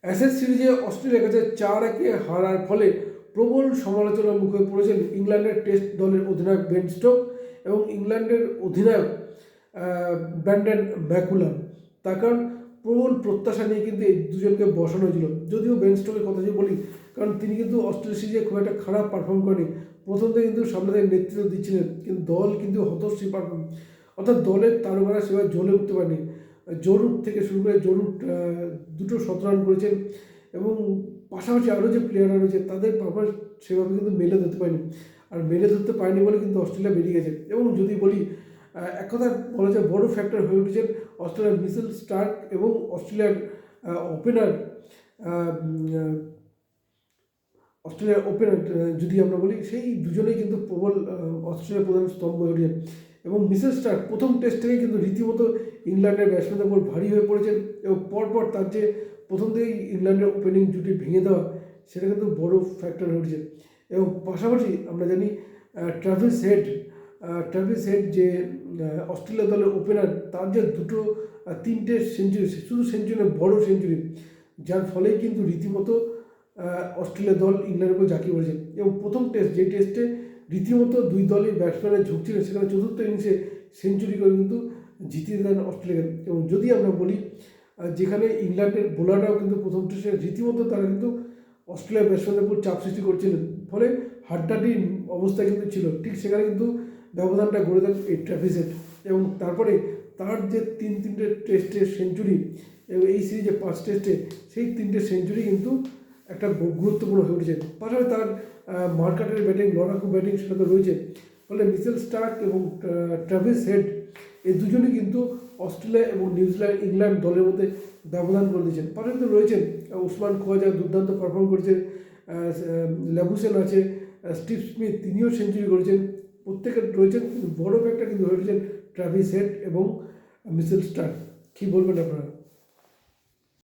Ashes সিরিজে অস্ট্রেলিয়ার কাছে 4-1 হারার ফলে প্রবল সমালোচনার মুখে পড়েছেন ইংল্যান্ডের টেস্ট দলের অধিনায়ক বেন স্টোক এবং ইংল্যান্ডের অধিনায়ক ব্র্যান্ডন ম্যাকুলাম। তার কারণ প্রবল প্রত্যাশা নিয়ে কিন্তু এই দুজনকে বসানো হয়েছিল। যদিও বেন স্টোকের কথা যদি বলি, কারণ তিনি কিন্তু অস্ট্রেলিয়া সিরিজে খুব একটা খারাপ পারফর্ম করেনি, প্রথম থেকে কিন্তু সামনে থেকে নেতৃত্ব দিচ্ছিলেন, কিন্তু দল কিন্তু হতশ্রী পারফর্ম, অর্থাৎ দলের তারকারা সেভাবে জ্বলে উঠতে পারেনি। জরুর থেকে শুরু করে জরুর 2 শতরান করেছেন এবং পাশাপাশি আরও যে প্লেয়াররা রয়েছে তাদের পারফরমেন্স সেভাবে কিন্তু মেলে ধরতে পারেনি, আর মেলে ধরতে পারেনি বলে কিন্তু অস্ট্রেলিয়া বেরিয়ে গেছে। এবং যদি বলি, এক কথা বলা যায় বড় ফ্যাক্টর হয়ে উঠেছেন অস্ট্রেলিয়ার মিচেল স্টার্ক এবং অস্ট্রেলিয়ার ওপেনার যদি আমরা বলি, সেই দুজনেই কিন্তু প্রবল অস্ট্রেলিয়ার প্রধান স্তম্ভ হয়ে উঠেছেন। এবং মিচেল স্টার্ক প্রথম টেস্ট থেকে কিন্তু রীতিমতো ইংল্যান্ডের ব্যাটসম্যানদের উপর ভারী হয়ে পড়েছেন এবং পরপর তার যে প্রথম থেকেই ইংল্যান্ডের ওপেনিং জুটি ভেঙে দেওয়া, সেটা কিন্তু বড় ফ্যাক্টর হয়ে উঠেছে। এবং পাশাপাশি আমরা জানি ট্রাভিস হেড যে অস্ট্রেলিয়া দলের ওপেনার, তার যে 3টে সেঞ্চুরি, শুধু সেঞ্চুরি নয়, বড় সেঞ্চুরি, যার ফলেই কিন্তু রীতিমতো অস্ট্রেলিয়া দল ইংল্যান্ডের উপর ঝাঁকিয়ে পড়েছে। এবং প্রথম টেস্ট, যে টেস্টে রীতিমতো দুই দলই ব্যাটসম্যানের ঝুঁকছিলেন, সেখানে চতুর্থ ইনিংসে সেঞ্চুরি করে কিন্তু জিতিয়ে দেন অস্ট্রেলিয়াকে। এবং যদি আমরা বলি, যেখানে ইংল্যান্ডের বোলাররাও কিন্তু প্রথম টেস্টে রীতিমতো তারা কিন্তু অস্ট্রেলিয়ার ব্যাটসম্যানদের উপর চাপ সৃষ্টি করছিলেন, ফলে হাড্ডাহাড্ডি অবস্থায় কিন্তু ছিল, ঠিক সেখানে কিন্তু ব্যবধানটা গড়ে দেন এই ট্রাভিস হেড। এবং তারপরে তার যে তিনটে টেস্টের সেঞ্চুরি এবং এই সিরিজে 5 টেস্টে সেই 3টে সেঞ্চুরি কিন্তু একটা গুরুত্বপূর্ণ হয়ে উঠেছে। পাশাপাশি তার মার্কাটের ব্যাটিং, লড়াকু ব্যাটিং, সেটা তো রয়েছে। ফলে মিচেল স্টার্ক এবং ট্রাভিস হেড এই দুজনই কিন্তু অস্ট্রেলিয়া এবং ইংল্যান্ড দলের মধ্যে ব্যবধান করে দিয়েছেন। পাশাপাশি তো রয়েছেন উসমান খোয়াজা, দুর্দান্ত পারফর্ম করেছেন, ল্যাবুসেন আছে, স্টিভ স্মিথ, তিনিও সেঞ্চুরি করেছেন, প্রত্যেকে রয়েছেন। কিন্তু বড় ফ্যাক্টর কিন্তু হয়ে উঠেছেন ট্রাভিস হেড এবং মিচেল স্টার্ক। কী বলবেন আপনারা?